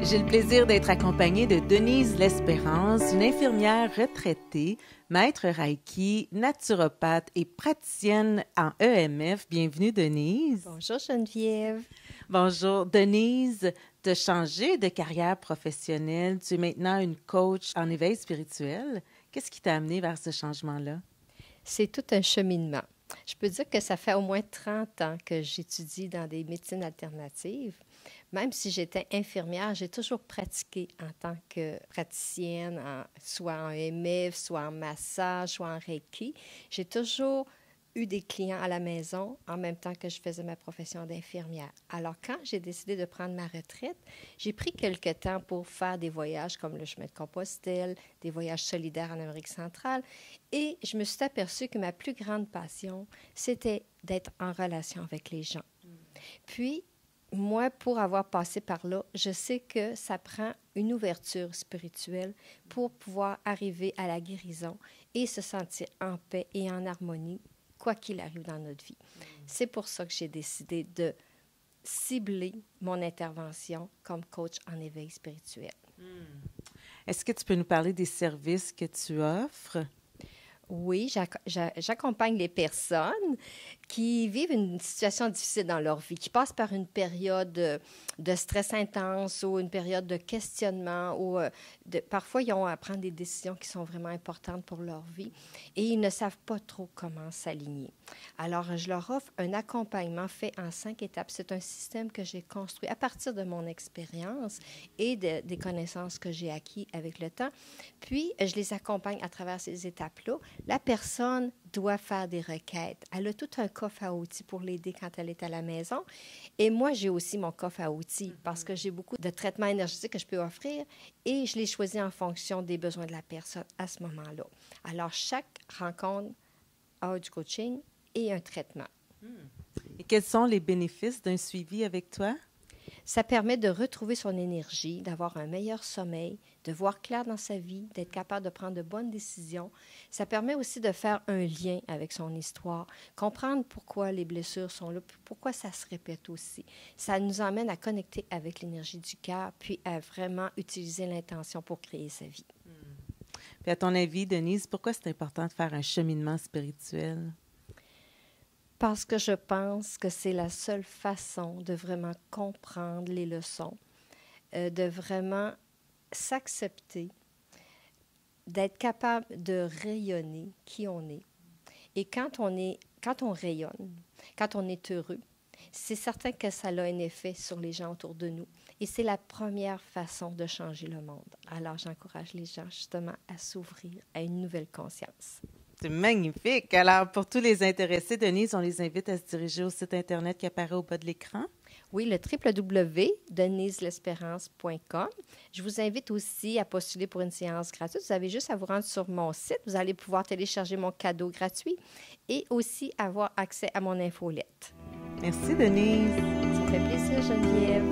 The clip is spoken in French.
J'ai le plaisir d'être accompagnée de Denise L'Espérance, une infirmière retraitée, maître Reiki, naturopathe et praticienne en EMF. Bienvenue, Denise. Bonjour Geneviève. Bonjour, Denise. Tu as changé de carrière professionnelle. Tu es maintenant une coach en éveil spirituel. Qu'est-ce qui t'a amené vers ce changement-là? C'est tout un cheminement. Je peux dire que ça fait au moins 30 ans que j'étudie dans des médecines alternatives. Même si j'étais infirmière, j'ai toujours pratiqué en tant que praticienne, soit en EMF, soit en massage, soit en Reiki. J'ai toujours eu des clients à la maison en même temps que je faisais ma profession d'infirmière. Alors, quand j'ai décidé de prendre ma retraite, j'ai pris quelques temps pour faire des voyages comme le chemin de Compostelle, des voyages solidaires en Amérique centrale, et je me suis aperçue que ma plus grande passion, c'était d'être en relation avec les gens. Puis, moi, pour avoir passé par là, je sais que ça prend une ouverture spirituelle pour pouvoir arriver à la guérison et se sentir en paix et en harmonie, quoi qu'il arrive dans notre vie. C'est pour ça que j'ai décidé de cibler mon intervention comme coach en éveil spirituel. Est-ce que tu peux nous parler des services que tu offres? Oui, j'accompagne les personnes qui vivent une situation difficile dans leur vie, qui passent par une période de stress intense ou une période de questionnement ou parfois ils ont à prendre des décisions qui sont vraiment importantes pour leur vie et ils ne savent pas trop comment s'aligner. Alors, je leur offre un accompagnement fait en 5 étapes. C'est un système que j'ai construit à partir de mon expérience et des connaissances que j'ai acquises avec le temps. Puis, je les accompagne à travers ces étapes-là. La personne doit faire des requêtes. Elle a tout un coffre à outils pour l'aider quand elle est à la maison. Et moi, j'ai aussi mon coffre à outils parce que j'ai beaucoup de traitements énergétiques que je peux offrir et je les choisis en fonction des besoins de la personne à ce moment-là. Alors, chaque rencontre a du coaching et un traitement. Et quels sont les bénéfices d'un suivi avec toi? Ça permet de retrouver son énergie, d'avoir un meilleur sommeil, de voir clair dans sa vie, d'être capable de prendre de bonnes décisions. Ça permet aussi de faire un lien avec son histoire, comprendre pourquoi les blessures sont là, pourquoi ça se répète aussi. Ça nous emmène à connecter avec l'énergie du cœur, puis à vraiment utiliser l'intention pour créer sa vie. Puis à ton avis, Denise, pourquoi c'est important de faire un cheminement spirituel? Parce que je pense que c'est la seule façon de vraiment comprendre les leçons, de vraiment s'accepter, d'être capable de rayonner qui on est. Et quand on rayonne, quand on est heureux, c'est certain que ça a un effet sur les gens autour de nous. Et c'est la première façon de changer le monde. Alors, j'encourage les gens justement à s'ouvrir à une nouvelle conscience. C'est magnifique. Alors, pour tous les intéressés, Denise, on les invite à se diriger au site Internet qui apparaît au bas de l'écran. Oui, le www.deniselespérance.com. Je vous invite aussi à postuler pour une séance gratuite. Vous avez juste à vous rendre sur mon site. Vous allez pouvoir télécharger mon cadeau gratuit et aussi avoir accès à mon infolette. Merci, Denise. Ça fait plaisir, Geneviève.